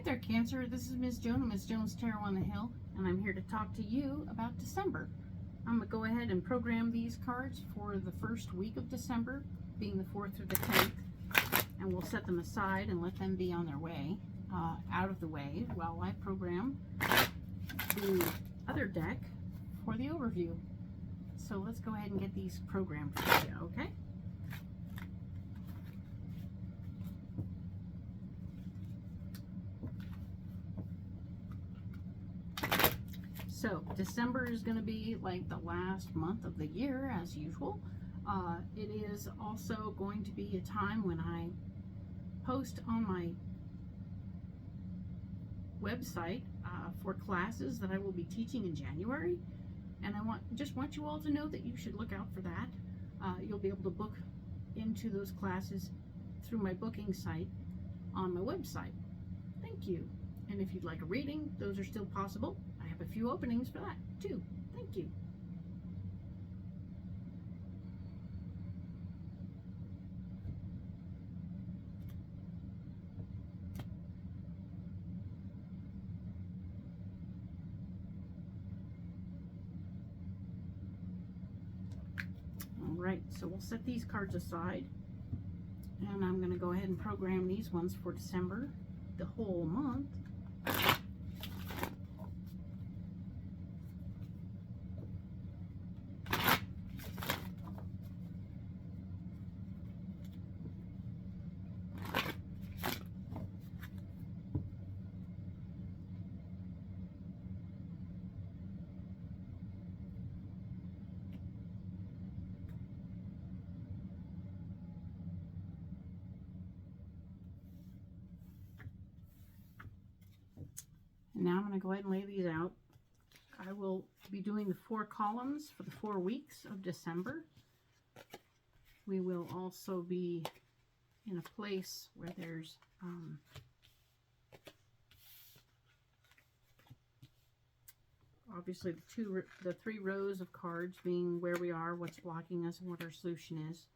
there, Cancer. This is Miss Joan, Miss Joan's Tarot on the Hill, and I'm here to talk to you about December. I'm going to go ahead and program these cards for the first week of December, being the 4th through the 10th, and we'll set them aside and let them be on their way, out of the way, while I program the other deck for the overview. So let's go ahead and get these programmed for you, okay? So December is going to be like the last month of the year as usual. It is also going to be a time when I post on my website for classes that I will be teaching in January, and I just want you all to know that you should look out for that. You'll be able to book into those classes through my booking site on my website. Thank you. And if you'd like a reading, those are still possible. I have a few openings for that too. Thank you. All right, so we'll set these cards aside, and I'm going to go ahead and program these ones for December, the whole month. Now I'm going to go ahead and lay these out. I will be doing the 4 columns for the 4 weeks of December. We will also be in a place where there's obviously the 3 rows of cards being where we are, what's blocking us, and what our solution is.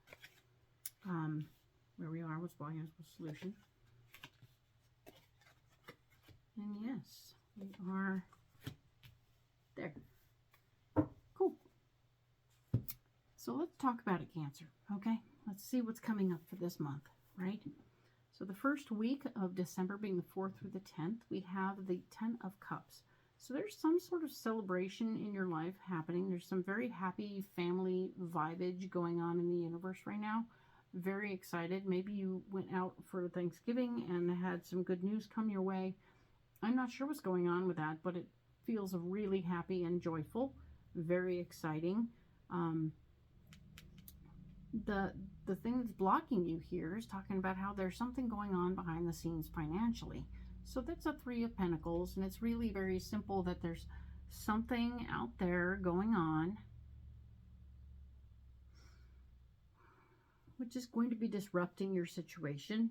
Where we are, what's blocking us, what's the solution. And yes, we are there. Cool. So let's talk about it, Cancer, okay? Let's see what's coming up for this month, right? So the first week of December, being the 4th through the 10th, we have the 10 of Cups. So there's some sort of celebration in your life happening. There's some very happy family vibage going on in the universe right now. Very excited. Maybe you went out for Thanksgiving and had some good news come your way. I'm not sure what's going on with that, but it feels really happy and joyful, very exciting. The thing that's blocking you here is talking about how there's something going on behind the scenes financially. So that's a 3 of Pentacles, and it's really very simple that there's something out there going on which is going to be disrupting your situation.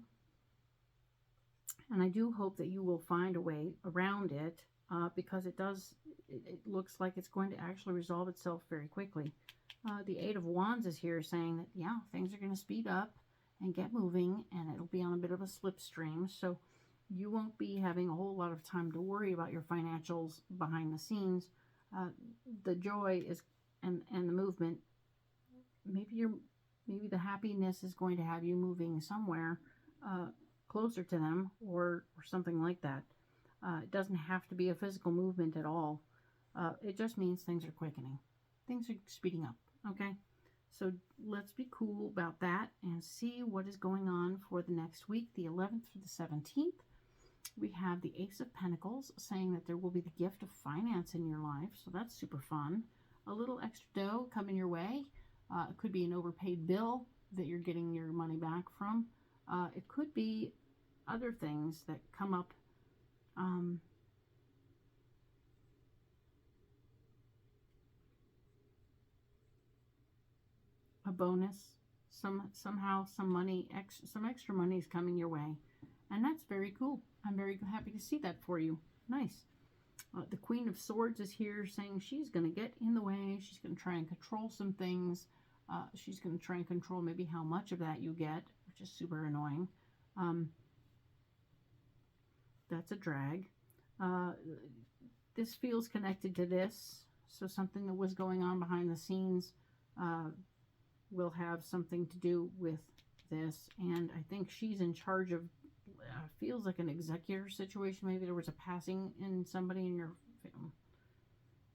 And I do hope that you will find a way around it, because it looks like it's going to actually resolve itself very quickly. The 8 of Wands is here saying that, yeah, things are going to speed up and get moving, and it'll be on a bit of a slipstream. So you won't be having a whole lot of time to worry about your financials behind the scenes. The joy is and the movement. Maybe the happiness is going to have you moving somewhere closer to them, or something like that. It doesn't have to be a physical movement at all. It just means things are quickening. Things are speeding up, okay? So let's be cool about that and see what is going on for the next week, the 11th through the 17th. We have the Ace of Pentacles saying that there will be the gift of finance in your life, so that's super fun. A little extra dough coming your way. It could be an overpaid bill that you're getting your money back from. It could be other things that come up. A bonus, somehow some money, some extra money is coming your way, and that's very cool. I'm very happy to see that for you. Nice. The Queen of Swords is here saying she's going to get in the way. She's going to try and control some things. She's going to try and control maybe how much of that you get, which is super annoying. that's a drag. This feels connected to this, so something that was going on behind the scenes will have something to do with this. And I think she's in charge of, feels like an executor situation. Maybe there was a passing in somebody in your family.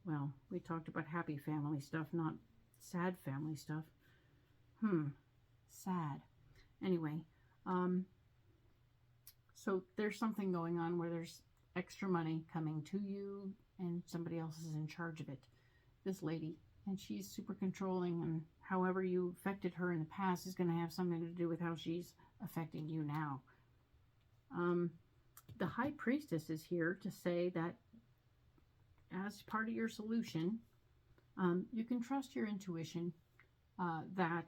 Well, we talked about happy family stuff, not sad family stuff. Sad. Anyway, so there's something going on where there's extra money coming to you and somebody else is in charge of it. This lady. And she's super controlling, and however you affected her in the past is going to have something to do with how she's affecting you now. The High Priestess is here to say that as part of your solution, you can trust your intuition, that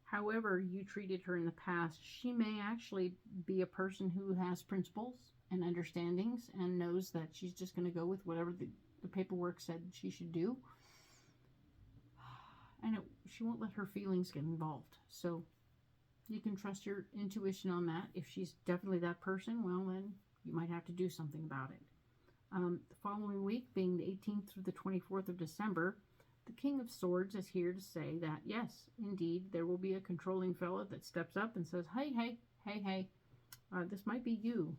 however you treated her in the past, she may actually be a person who has principles and understandings and knows that she's just going to go with whatever the paperwork said she should do. And she won't let her feelings get involved. So you can trust your intuition on that. If she's definitely that person, well, then you might have to do something about it. The following week, being the 18th through the 24th of December, the King of Swords is here to say that, yes, indeed, there will be a controlling fella that steps up and says, hey, this might be you.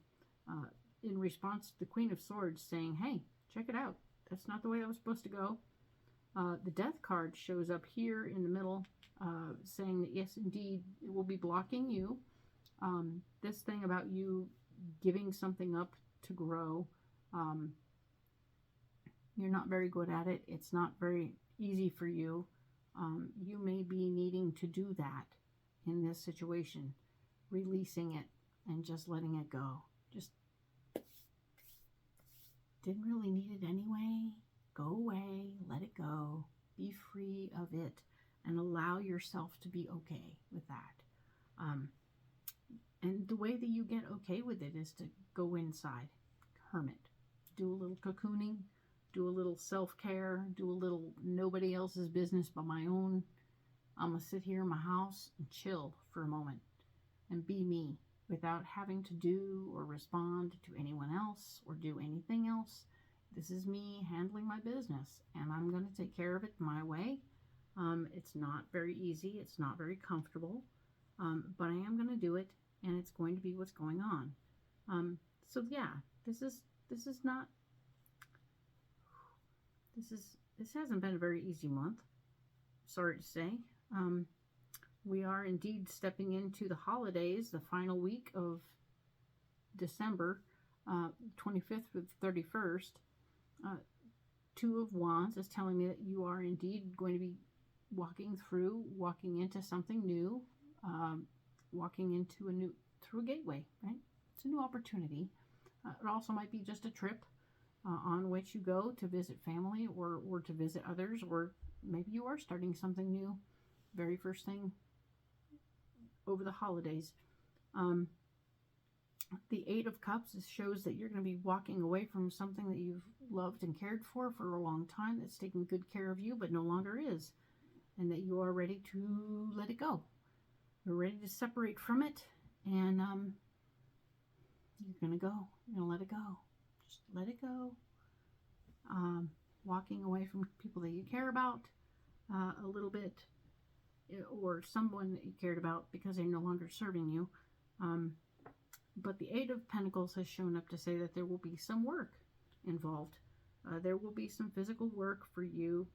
In response to the Queen of Swords saying, hey, check it out. That's not the way that was supposed to go. The Death card shows up here in the middle, saying that, yes, indeed, it will be blocking you. This thing about you giving something up to grow, you're not very good at it. It's not very easy for you. You may be needing to do that in this situation, releasing it and just letting it go. Just didn't really need it anyway. Go away, let it go, be free of it, and allow yourself to be okay with that. And the way that you get okay with it is to go inside, hermit, do a little cocooning, do a little self-care, do a little nobody else's business but my own. I'm going to sit here in my house and chill for a moment and be me without having to do or respond to anyone else or do anything else. This is me handling my business, and I'm going to take care of it my way. It's not very easy. It's not very comfortable, but I am going to do it, and it's going to be what's going on. So yeah, this hasn't been a very easy month. Sorry to say. We are indeed stepping into the holidays, the final week of December, 25th through the 31st. Two of Wands is telling me that you are indeed going to be walking into something new, walking into through a gateway, right? It's a new opportunity. It also might be just a trip on which you go to visit family or to visit others, or maybe you are starting something new, very first thing over the holidays. The Eight of Cups shows that you're going to be walking away from something that you've loved and cared for a long time, that's taking good care of you, but no longer is, and that you are ready to let it go. You're ready to separate from it, and you're going to go. You're going to let it go. Just let it go. Walking away from people that you care about a little bit, or someone that you cared about because they're no longer serving you. But the Eight of Pentacles has shown up to say that there will be some work involved. There will be some physical work for you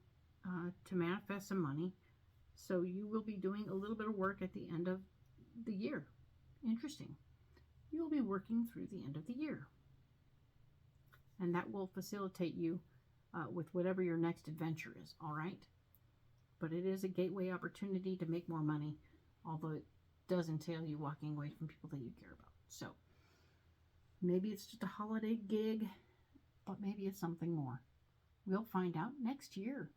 to manifest some money. So you will be doing a little bit of work at the end of the year. Interesting. You'll be working through the end of the year. And that will facilitate you with whatever your next adventure is, all right? But it is a gateway opportunity to make more money, although it does entail you walking away from people that you care about. So maybe it's just a holiday gig, but maybe it's something more. We'll find out next year.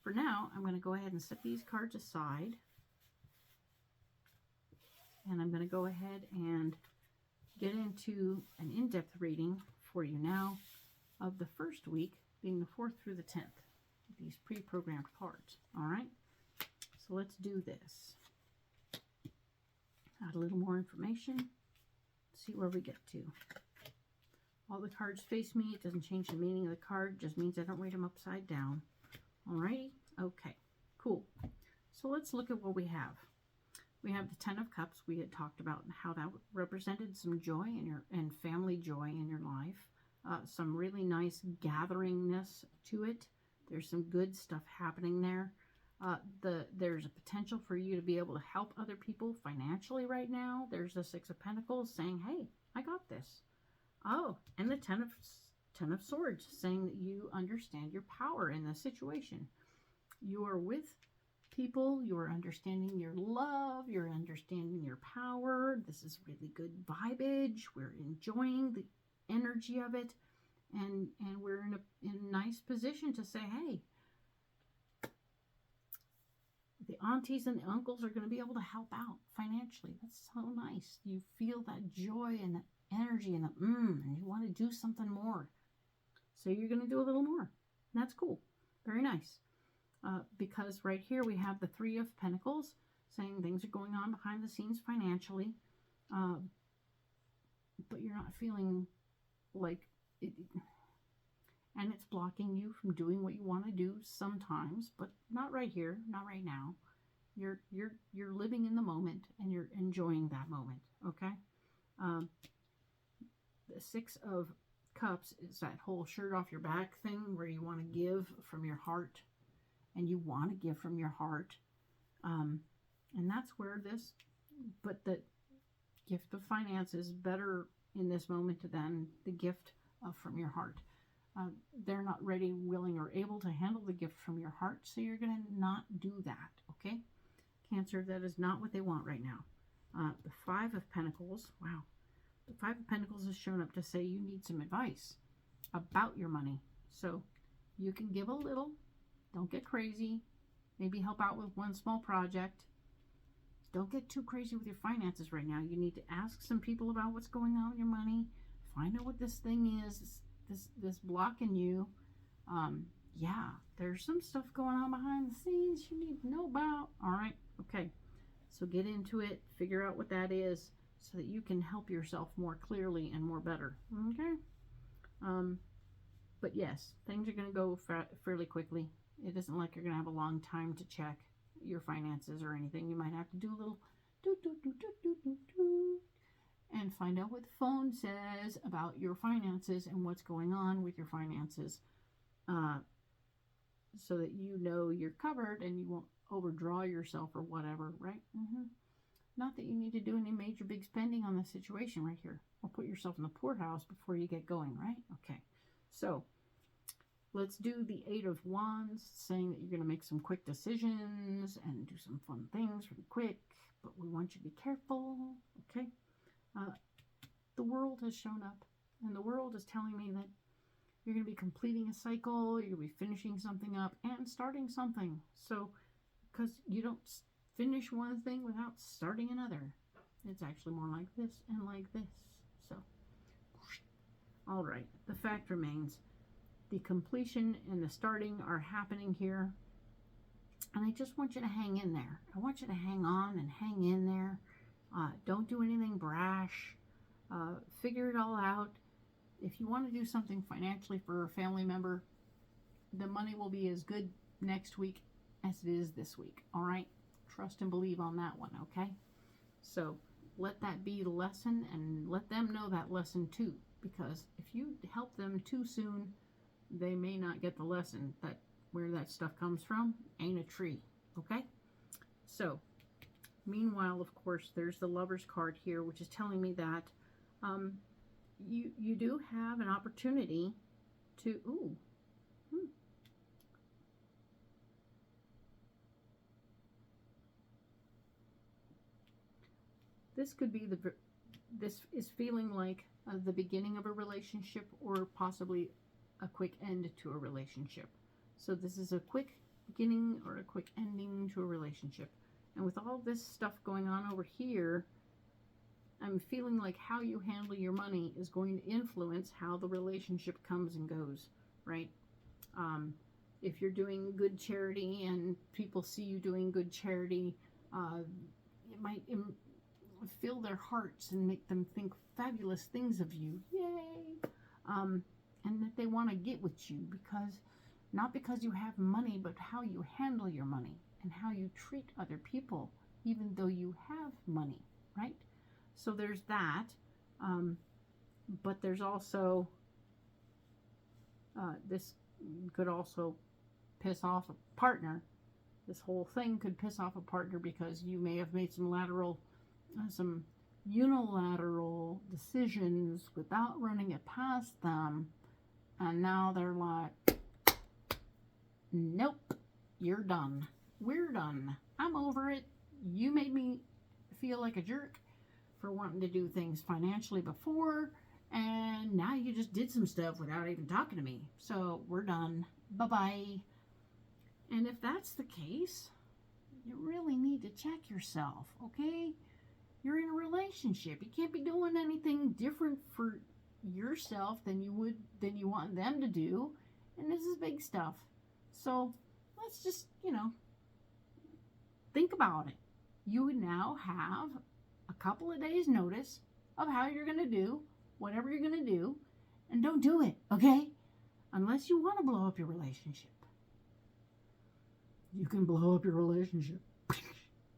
For now, I'm going to go ahead and set these cards aside. And I'm going to go ahead and get into an in-depth reading for you now of the first week, being the 4th through the 10th. These pre-programmed cards. All right? So let's do this. Add a little more information. See where we get to. all the cards face me. It doesn't change the meaning of the card. It just means I don't read them upside down. Alrighty? Okay. Cool. So let's look at what we have. We have the Ten of Cups. We had talked about how that represented some joy and family joy in your life. Some really nice gatheringness to it. There's some good stuff happening there. There's a potential for you to be able to help other people financially right now. There's the Six of Pentacles saying, hey, I got this. Oh, and the Ten of Swords saying that you understand your power in the situation. You are with people, you're understanding your love, you're understanding your power. This is really good vibage. We're enjoying the energy of it, and we're in a nice position to say, hey, the aunties and the uncles are going to be able to help out financially. That's so nice. You feel that joy and that energy and and you want to do something more. So you're going to do a little more. That's cool. Very nice. Because right here we have the Three of Pentacles saying things are going on behind the scenes financially, but you're not feeling like it, and it's blocking you from doing what you want to do sometimes, but not right here, not right now. You're living in the moment and you're enjoying that moment. Okay. The Six of Cups is that whole shirt off your back thing where you want to give from your heart. And you want to give from your heart. And that's where this, but the gift of finance is better in this moment than the gift from your heart. They're not ready, willing, or able to handle the gift from your heart, so you're going to not do that, okay? Cancer, that is not what they want right now. The Five of Pentacles, wow. The Five of Pentacles has shown up to say you need some advice about your money. So you can give a little. Don't get crazy. Maybe help out with one small project. Don't get too crazy with your finances right now. You need to ask some people about what's going on with your money. Find out what this thing is, this blocking you. Yeah, there's some stuff going on behind the scenes you need to know about. All right, okay. So get into it. Figure out what that is so that you can help yourself more clearly and more better. Okay? But yes, things are going to go fairly quickly. It isn't like you're going to have a long time to check your finances or anything. You might have to do a little and find out what the phone says about your finances and what's going on with your finances, so that you know you're covered and you won't overdraw yourself or whatever, right? Not that you need to do any major big spending on the situation right here or put yourself in the poorhouse before you get going, right? Okay, so let's do the Eight of Wands, saying that you're going to make some quick decisions and do some fun things really quick, but we want you to be careful, okay? The World has shown up, and the World is telling me that you're going to be completing a cycle, you're going to be finishing something up and starting something. So, because you don't finish one thing without starting another. It's actually more like this and like this. So, all right, the fact remains, the completion and the starting are happening here. And I just want you to hang in there. I want you to hang on and hang in there. Don't do anything brash. Figure it all out. If you want to do something financially for a family member, the money will be as good next week as it is this week. All right? Trust and believe on that one, okay? So let that be the lesson, and let them know that lesson too. Because if you help them too soon, they may not get the lesson that where that stuff comes from ain't a tree, okay? So, meanwhile, of course, there's the Lover's card here, which is telling me that you do have an opportunity to, this could be this is feeling like the beginning of a relationship, or possibly a quick end to a relationship. So this is a quick beginning or a quick ending to a relationship. And with all this stuff going on over here, I'm feeling like how you handle your money is going to influence how the relationship comes and goes, right? If you're doing good charity and people see you doing good charity, it might fill their hearts and make them think fabulous things of you. Yay! and that they want to get with you because, not because you have money, but how you handle your money and how you treat other people, even though you have money, right? So there's that. But there's also, this could also piss off a partner. This whole thing could piss off a partner because you may have made some unilateral decisions without running it past them. And now they're like, nope, you're done. We're done. I'm over it. You made me feel like a jerk for wanting to do things financially before, and now you just did some stuff without even talking to me. So we're done. Bye-bye. And if that's the case, you really need to check yourself, okay? You're in a relationship. You can't be doing anything different for yourself than you want them to do. And this is big stuff. So let's just, think about it. You now have a couple of days notice of how you're going to do whatever you're going to do, and don't do it, okay? Unless you want to blow up your relationship. You can blow up your relationship.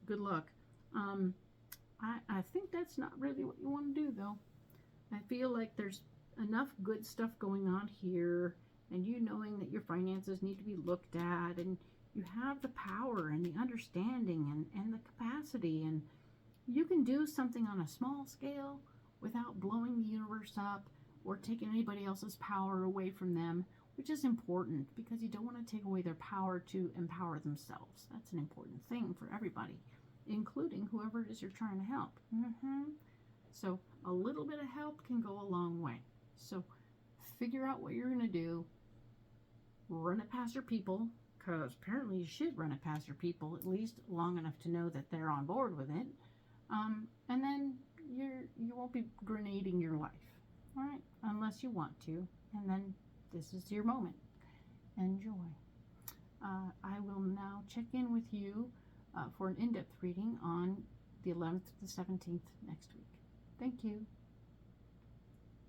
Good luck. I think that's not really what you want to do, though. I feel like there's enough good stuff going on here, and you knowing that your finances need to be looked at, and you have the power and the understanding and the capacity, and you can do something on a small scale without blowing the universe up or taking anybody else's power away from them, which is important because you don't want to take away their power to empower themselves. That's an important thing for everybody, including whoever it is you're trying to help. So a little bit of help can go a long way. So figure out what you're going to do. Run it past your people, because apparently you should run it past your people at least long enough to know that they're on board with it. And then you won't be grenading your life, all right? Unless you want to, and then this is your moment. Enjoy. I will now check in with you for an in-depth reading on the 11th to the 17th next week. Thank you.